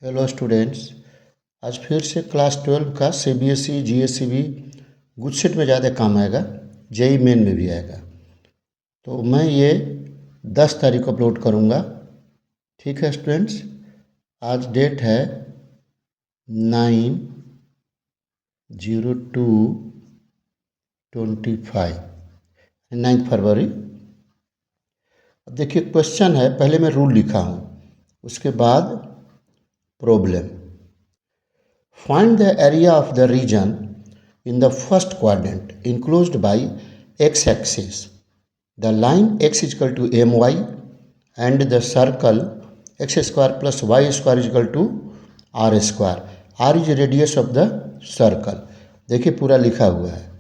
Hello students. आज फिर से क्लास 12 का सीबीएसई जीएसईबी गुडसेट में ज़्यादा काम आएगा, जेई मेन में भी आएगा। तो मैं ये 10 तारीख को अपलोड करूँगा। ठीक है स्टूडेंट्स, आज डेट है 9/02/25, 9 फरवरी। अब देखिए क्वेश्चन है, पहले मैं रूल लिखा हूँ, उसके बाद problem. Find the area of the region in the first quadrant enclosed by x-axis. The line x is equal to my and the circle x square plus y square is equal to r square. r is radius of the circle. देखिए पूरा लिखा हुआ है।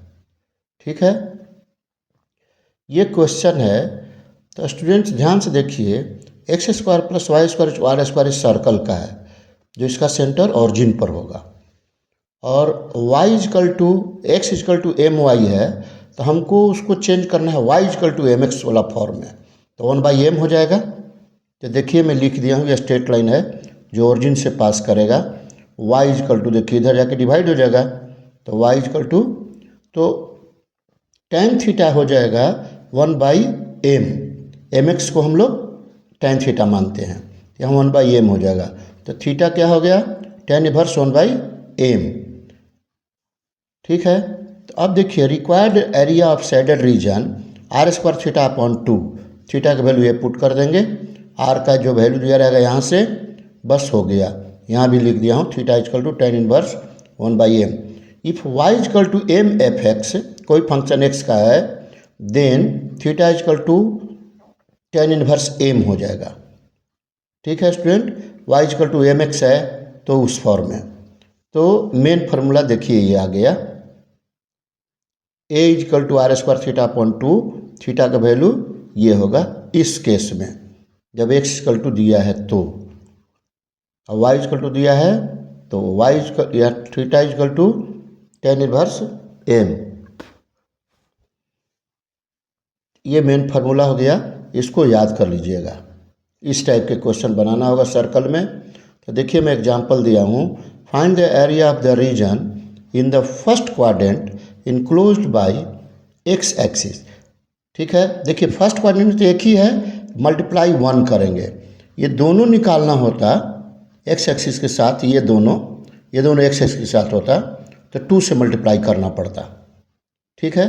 ठीक है, ये question है। तो स्टूडेंट्स ध्यान से देखिए, X square plus Y square R square इस सर्कल का है, जो इसका सेंटर ऑरिजिन पर होगा, और y equal to X equal to M Y है, तो हमको उसको चेंज करना है y equal to M X वाला फॉर्म में, तो 1/m हो जाएगा। तो देखिए मैं लिख दिया हूँ, ये स्ट्रेट लाइन है जो ओरिजिन से पास करेगा। y इजकल टू देखिए इधर जाके डिवाइड हो जाएगा, तो y इजकल टू तो tan थीटा हो जाएगा 1/m। एम एक्स को हम लोग tan थीटा मानते हैं, यहाँ 1/m हो जाएगा। तो थीटा क्या हो गया, tan इनवर्स 1/m। ठीक है, तो अब देखिए required area of shaded region R square theta upon 2। Theta का वैल्यू ये पुट कर देंगे, आर का जो वैल्यू दिया रहेगा यहाँ से बस हो गया। यहाँ भी लिख दिया हूँ theta equal to tan inverse 1/m। If y equal to M F X, कोई फंक्शन x का है, then theta equal to tan inverse m हो जाएगा। ठीक है student, y equal to M X है तो उस फॉर्म में। तो मेन फार्मूला देखिए ये आ गया, a equal to R square theta upon 2। Theta का वैल्यू ये होगा इस केस में, जब x इजकल टू दिया है तो, और y इजकल टू दिया है तो y इजकल या theta equal to tan inverse m। ये मेन फार्मूला हो गया, इसको याद कर लीजिएगा। इस टाइप के क्वेश्चन बनाना होगा सर्कल में। तो देखिए मैं एग्जांपल दिया हूँ, find the area of the region in the first quadrant enclosed by X axis. ठीक है, देखिए फर्स्ट क्वाड्रेंट तो एक ही है, मल्टीप्लाई 1 करेंगे। ये दोनों निकालना होता एक्स एक्सिस के साथ, ये दोनों एक्स एक्सिस के साथ होता तो 2 से मल्टीप्लाई करना पड़ता। ठीक है,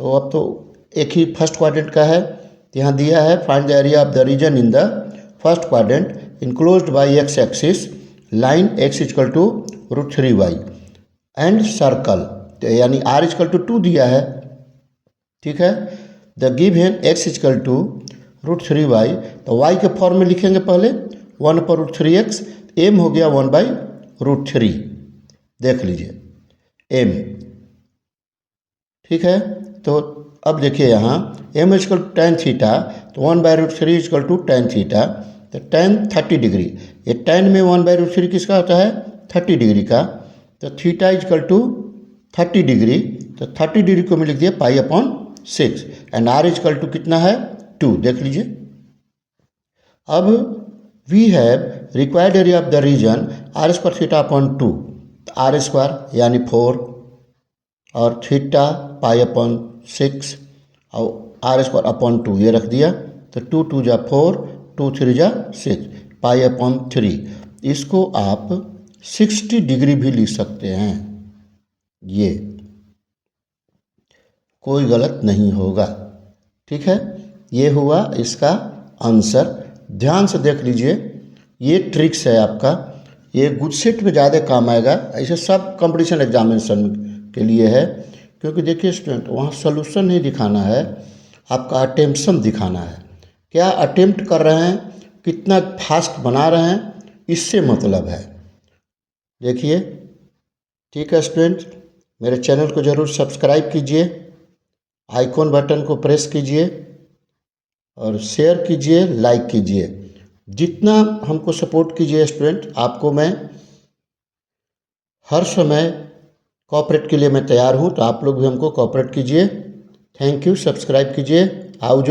तो अब तो एक ही फर्स्ट क्वाड्रेंट का है, यहाँ दिया है find the area of the region in the first quadrant enclosed by X axis, line x equal to √3y and circle, तो यानी r इजकल टू 2 दिया है। ठीक है, the given x equal to √3y, तो y के form में लिखेंगे पहले 1/√3x, m हो गया 1/√3। देख लीजिए m। ठीक है, तो अब देखिए यहाँ m equal to tan theta, तो 1/√3 इजकल टू tan थीटा, तो tan 30 डिग्री। ये tan में 1/√3 किसका होता है, 30 डिग्री का, तो थीटा इजकल टू 30 डिग्री, तो 30 डिग्री को मैं लिख दिया π/6 एंड r इजकल टू कितना है 2। देख लीजिए, अब we have required area of the region r square theta upon 2, r square यानी 4 और थीटा π/6 और r स्क्वायर अपॉन 2 ये रख दिया, तो 2 2 जा 4, 2 3 जा 6, π/3। इसको आप 60 डिग्री भी लिख सकते हैं, ये कोई गलत नहीं होगा। ठीक है, ये हुआ इसका आंसर। ध्यान से देख लीजिए, ये ट्रिक्स है आपका, ये गुडसेट में ज़्यादा काम आएगा। ऐसे सब कंपटीशन एग्जामिनेशन के लिए है, क्योंकि देखिए स्टूडेंट वहाँ सोल्यूशन नहीं दिखाना है, आपका अटेम्पशन दिखाना है। क्या अटेम्प्ट कर रहे हैं, कितना फास्ट बना रहे हैं, इससे मतलब है। देखिए, ठीक है स्टूडेंट, मेरे चैनल को ज़रूर सब्सक्राइब कीजिए, आइकॉन बटन को प्रेस कीजिए और शेयर कीजिए, लाइक कीजिए। जितना हमको सपोर्ट कीजिए स्टूडेंट, आपको मैं हर समय कोऑपरेट के लिए मैं तैयार हूँ, तो आप लोग भी हमको कोऑपरेट कीजिए। थैंक यू, सब्सक्राइब कीजिए। आओ जो